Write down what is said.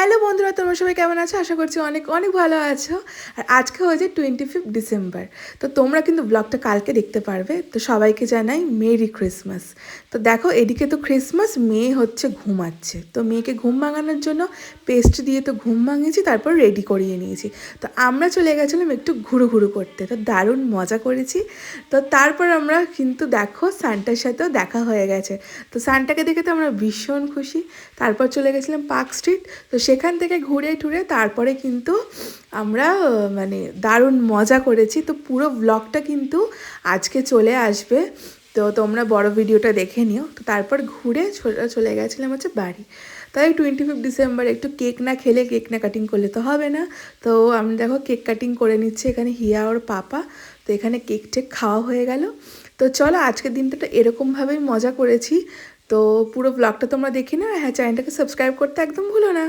Hello বন্ধুরা, তোমরা সবাই কেমন আছো? আশা করছি অনেক অনেক ভালো আছো। আর আজকে হয়েছে 25 ডিসেম্বর। তো তোমরা কিন্তু ব্লগটা কালকে দেখতে পারবে। তো সবাইকে জানাই মেরি ক্রিসমাস। তো দেখো, এদিকে তো ক্রিসমাস, মেয়ে হচ্ছে ঘুমাচ্ছে। তো মেয়েকে ঘুম ভাঙানোর জন্য পেস্ট দিয়ে তো ঘুম ভাঙিয়েছি, তারপর রেডি করিয়ে নিয়েছি। তো আমরা চলে গেছিলাম একটু ঘুরু ঘুরু করতে। তো দারুণ মজা করেছি। তো তারপর আমরা কিন্তু দেখো সান্টার সাথেও দেখা হয়ে গেছে। তো সান্টাকে দেখে তো আমরা ভীষণ খুশি। তারপর চলে গেছিলাম পার্ক স্ট্রিট। তো সেখান থেকে ঘুরে টুরে তারপরে কিন্তু আমরা মানে দারুণ মজা করেছি। তো পুরো ব্লগটা কিন্তু আজকে চলে আসবে, তো তোমরা বড় ভিডিওটা দেখে নিও। তো তারপর ঘুরে চলে গেছিলাম হচ্ছে বাড়ি। তাই 25 ডিসেম্বর একটু কেক না খেলে, কেক না কাটিং করলে তো হবে না। তো আমি দেখো কেক কাটিং করে নিচ্ছি এখানে হিয়া ওর পাপা। তো এখানে কেক টেক খাওয়া হয়ে গেল। তো চলো, আজকের দিনটা তো এরকমভাবেই মজা করেছি। তো পুরো ব্লগটা তোমরা দেখে নাও। হ্যাঁ, চ্যানেলটাকে সাবস্ক্রাইব করতে একদম ভুলো না।